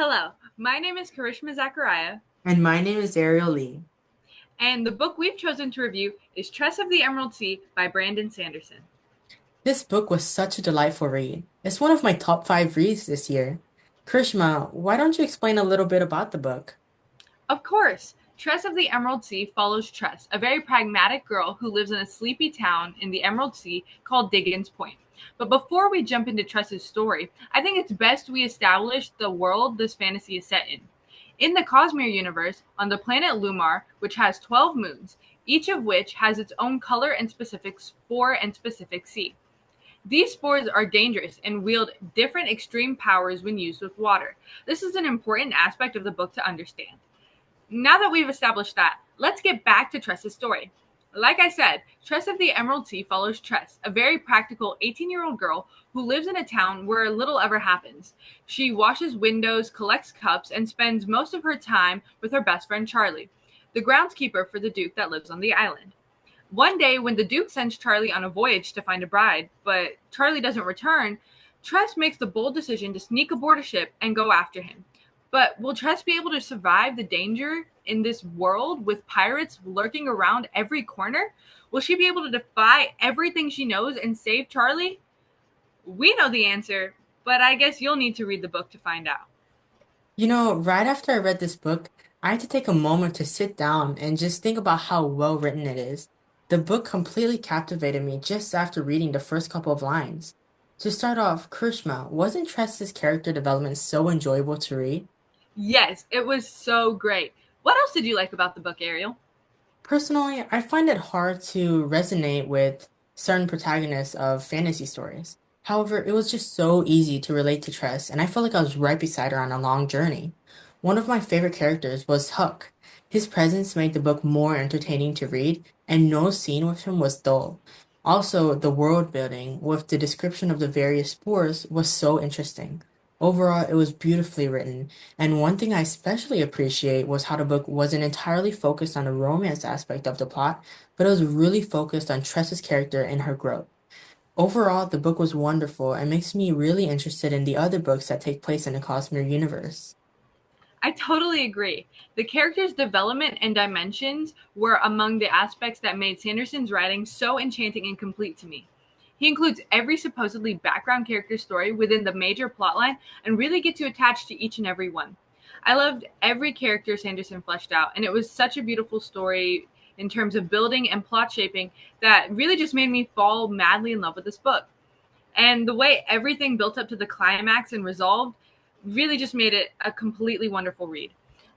Hello, my name is Karishma Zechariah, And my name is Ariel. and the book we've chosen to review is Tress of the Emerald Sea by Brandon Sanderson. This book was such a delightful read. It's one of my top five reads this year. Krishma, why don't you explain a little bit about the book? Of course, Tress of the Emerald Sea follows Tress, a very pragmatic girl who lives in a sleepy town in the Emerald Sea called Diggins Point. But before we jump into Tress's story, I think it's best we establish the world this fantasy is set in. In the Cosmere universe, on the planet Lumar, which has 12 moons, each of which has its own color and specific spore and specific sea. These spores are dangerous and wield different extreme powers when used with water. This is an important aspect of the book to understand. Now that we've established that, let's get back to Tress's story. Like I said, Tress of the Emerald Sea follows Tress, a very practical 18-year-old girl who lives in a town where little ever happens. She washes windows, collects cups, and spends most of her time with her best friend Charlie, the groundskeeper for the Duke that lives on the island. One day, when the Duke sends Charlie on a voyage to find a bride, but Charlie doesn't return, Tress makes the bold decision to sneak aboard a ship and go after him. But will Tress be able to survive the danger in this world with pirates lurking around every corner? Will she be able to defy everything she knows and save Charlie? We know the answer, but I guess you'll need to read the book to find out. Right after I read this book, I had to take a moment to sit down and just think about how well written it is. The book completely captivated me just after reading the first couple of lines. To start off, Krishma, wasn't Tress's character development so enjoyable to read? Yes, it was so great. What else did you like about the book, Ariel? Personally, I find it hard to resonate with certain protagonists of fantasy stories. However, it was just so easy to relate to Tress, and I felt like I was right beside her on a long journey. One of my favorite characters was Huck. His presence made the book more entertaining to read, and no scene with him was dull. Also, the world building with the description of the various spores was so interesting. Overall, it was beautifully written, and one thing I especially appreciate was how the book wasn't entirely focused on the romance aspect of the plot, but it was really focused on Tressa's character and her growth. Overall, the book was wonderful and makes me really interested in the other books that take place in the Cosmere universe. I totally agree. The character's development and dimensions were among the aspects that made Sanderson's writing so enchanting and complete to me. He includes every supposedly background character story within the major plotline and really gets you attached to each and every one. I loved every character Sanderson fleshed out, and it was such a beautiful story in terms of building and plot shaping that really just made me fall madly in love with this book. And the way everything built up to the climax and resolved really just made it a completely wonderful read.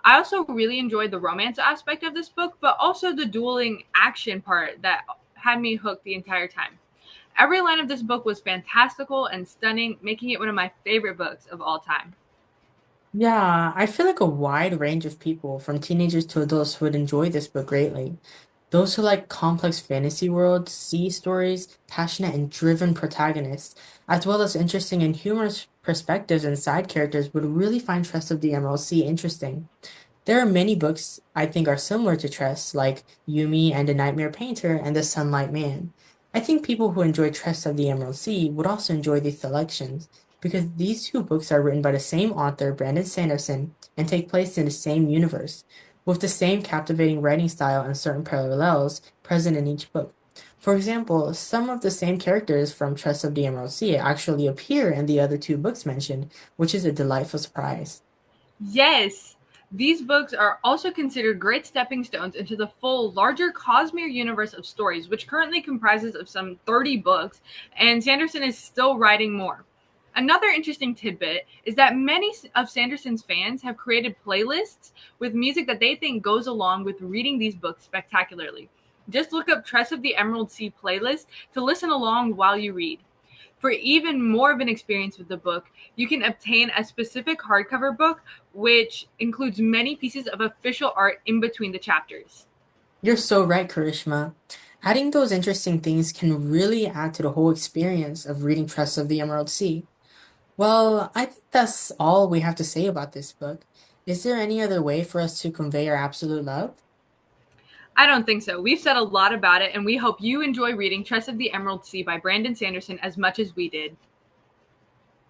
I also really enjoyed the romance aspect of this book, but also the dueling action part that had me hooked the entire time. Every line of this book was fantastical and stunning, making it one of my favorite books of all time. Yeah, I feel like a wide range of people, from teenagers to adults, would enjoy this book greatly. Those who like complex fantasy worlds, sea stories, passionate and driven protagonists, as well as interesting and humorous perspectives and side characters would really find Tress of the Emerald Sea interesting. There are many books I think are similar to Tress, like Yumi and the Nightmare Painter and the Sunlight Man. I think people who enjoy Tress of the Emerald Sea would also enjoy these selections, because these two books are written by the same author, Brandon Sanderson, and take place in the same universe, with the same captivating writing style and certain parallels present in each book. For example, some of the same characters from Tress of the Emerald Sea actually appear in the other two books mentioned, which is a delightful surprise. Yes, these books are also considered great stepping stones into the full, larger Cosmere universe of stories, which currently comprises of some 30 books, and Sanderson is still writing more. Another interesting tidbit is that many of Sanderson's fans have created playlists with music that they think goes along with reading these books spectacularly. Just look up Tress of the Emerald Sea playlist to listen along while you read. For even more of an experience with the book, you can obtain a specific hardcover book, which includes many pieces of official art in between the chapters. You're so right, Karishma. Adding those interesting things can really add to the whole experience of reading Tress of the Emerald Sea. Well, I think that's all we have to say about this book. Is there any other way for us to convey our absolute love? I don't think so. We've said a lot about it, and we hope you enjoy reading Tress of the Emerald Sea by Brandon Sanderson as much as we did.